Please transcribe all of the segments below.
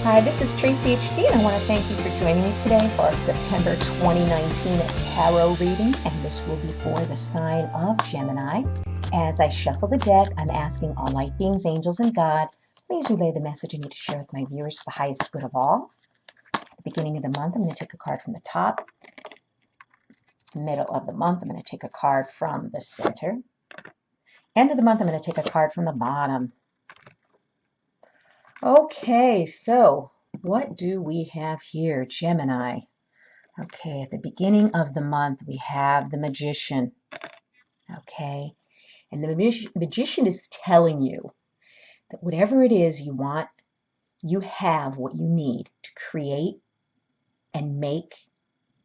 Hi, this is Tracy HD, and I want to thank you for joining me today for our September 2019 tarot reading, and this will be for the sign of Gemini. As I shuffle the deck, I'm asking all light beings, angels, and God, please relay the message I need to share with my viewers for the highest good of all. At the beginning of the month, I'm going to take a card from the top. Middle of the month, I'm going to take a card from the center. End of the month, I'm going to take a card from the bottom. Okay, so what do we have here, Gemini? Okay, at the beginning of the month, we have the Magician. Okay, and the Magician is telling you that whatever it is you want, you have what you need to create and make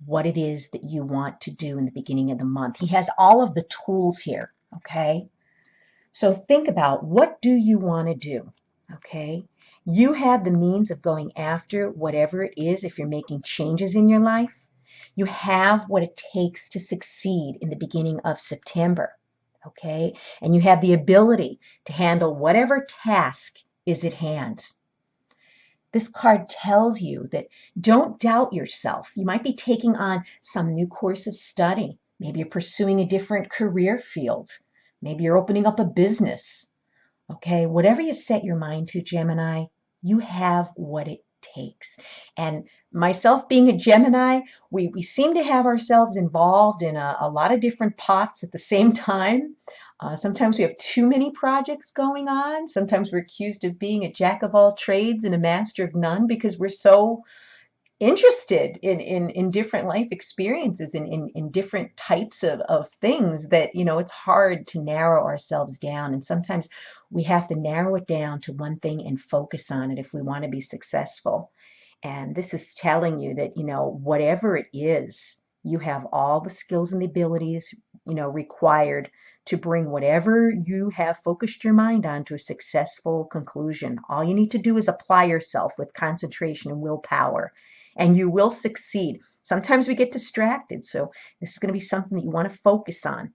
what it is that you want to do in the beginning of the month. He has all of the tools here, okay? So think about, what do you want to do, okay? You have the means of going after whatever it is. If you're making changes in your life, you have what it takes to succeed in the beginning of September, okay? And you have the ability to handle whatever task is at hand. This card tells you that don't doubt yourself. You might be taking on some new course of study. Maybe you're pursuing a different career field. Maybe you're opening up a business. Okay, whatever you set your mind to, Gemini, you have what it takes. And myself being a Gemini, we seem to have ourselves involved in a lot of different pots at the same time. Sometimes we have too many projects going on. Sometimes we're accused of being a jack of all trades and a master of none because we're so interested in different life experiences and in different types of things that, you know, it's hard to narrow ourselves down. And sometimes we have to narrow it down to one thing and focus on it if we want to be successful. And this is telling you that, you know, whatever it is, you have all the skills and the abilities, you know, required to bring whatever you have focused your mind on to a successful conclusion. All you need to do is apply yourself with concentration and willpower, and you will succeed. Sometimes we get distracted, so this is going to be something that you want to focus on.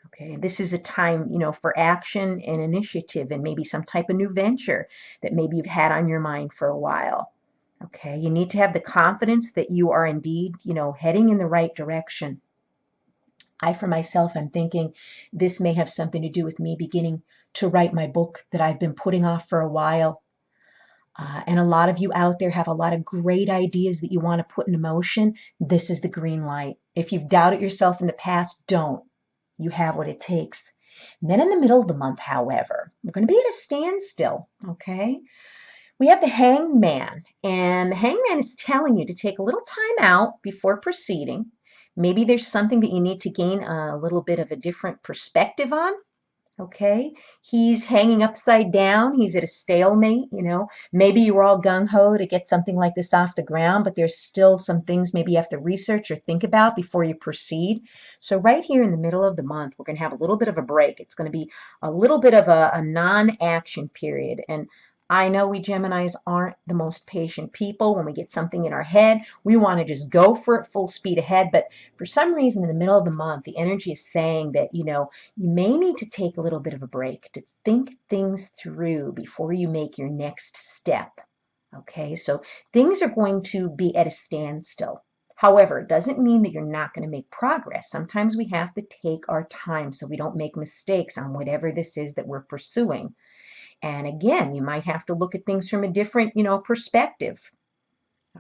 Okay, this is a time, you know, for action and initiative and maybe some type of new venture that maybe you've had on your mind for a while. Okay, you need to have the confidence that you are indeed, you know, heading in the right direction. I, for myself, am thinking this may have something to do with me beginning to write my book that I've been putting off for a while. And a lot of you out there have a lot of great ideas that you want to put into motion. This is the green light. If you've doubted yourself in the past, don't. You have what it takes. And then in the middle of the month, however, we're going to be at a standstill, okay? We have the Hangman, and the Hangman is telling you to take a little time out before proceeding. Maybe there's something that you need to gain a little bit of a different perspective on. Okay, he's hanging upside down. He's at a stalemate, you know. Maybe you were all gung-ho to get something like this off the ground, but there's still some things maybe you have to research or think about before you proceed. So right here in the middle of the month, we're going to have a little bit of a break. It's going to be a little bit of a non-action period. And I know we Geminis aren't the most patient people. When we get something in our head, we want to just go for it full speed ahead. But for some reason, in the middle of the month, the energy is saying that, you know, you may need to take a little bit of a break to think things through before you make your next step. Okay, so things are going to be at a standstill. However, it doesn't mean that you're not going to make progress. Sometimes we have to take our time so we don't make mistakes on whatever this is that we're pursuing. And again, you might have to look at things from a different, you know, perspective.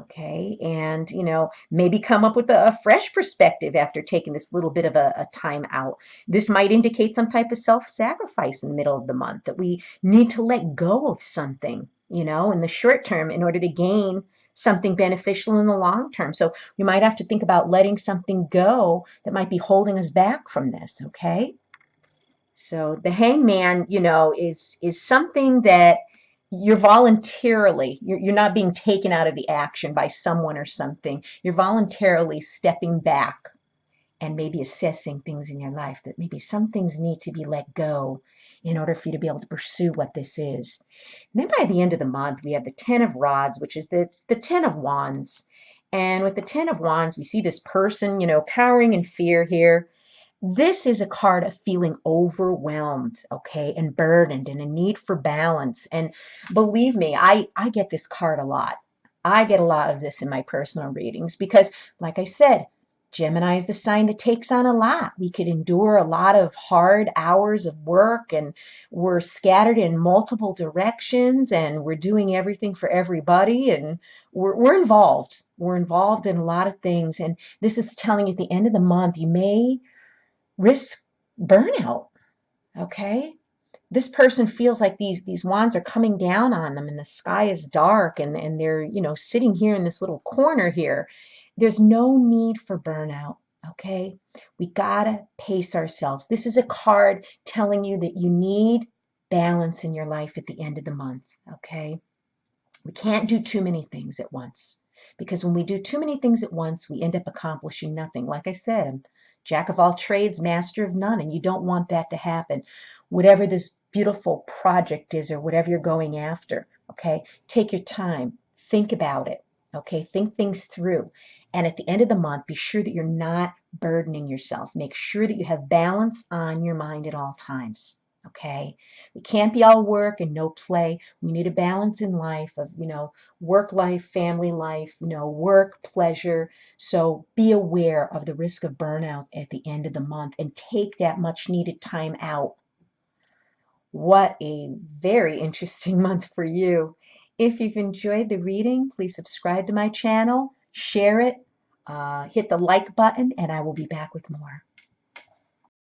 Okay, and, you know, maybe come up with a fresh perspective after taking this little bit of a time out. This might indicate some type of self-sacrifice in the middle of the month, that we need to let go of something, you know, in the short term in order to gain something beneficial in the long term. So we might have to think about letting something go that might be holding us back from this, okay? So the Hangman, you know, is something that you're voluntarily, you're not being taken out of the action by someone or something. You're voluntarily stepping back and maybe assessing things in your life, that maybe some things need to be let go in order for you to be able to pursue what this is. And then by the end of the month, we have the Ten of Rods, which is the Ten of Wands. And with the Ten of Wands, we see this person, you know, cowering in fear here. This is a card of feeling overwhelmed, okay, and burdened and a need for balance. And believe me, I get this card a lot. I get a lot of this in my personal readings because, like I said, Gemini is the sign that takes on a lot. We could endure a lot of hard hours of work, and we're scattered in multiple directions, and we're doing everything for everybody, and we're involved. We're involved in a lot of things. And this is telling you at the end of the month, you may risk burnout. Okay, this person feels like these wands are coming down on them and the sky is dark, and they're, you know, sitting here in this little corner here. There's no need for burnout. Okay, we gotta pace ourselves. This is a card telling you that you need balance in your life at the end of the month. Okay, we can't do too many things at once, because when we do too many things at once, we end up accomplishing nothing. Like I said, I'm jack of all trades, master of none, and you don't want that to happen. Whatever this beautiful project is or whatever you're going after, okay, take your time, think about it, okay, think things through. And at the end of the month, be sure that you're not burdening yourself. Make sure that you have balance on your mind at all times. Okay, we can't be all work and no play. We need a balance in life of, you know, work life, family life, you know, work, pleasure. So be aware of the risk of burnout at the end of the month and take that much needed time out. What a very interesting month for you. If you've enjoyed the reading, please subscribe to my channel, share it, hit the like button, and I will be back with more.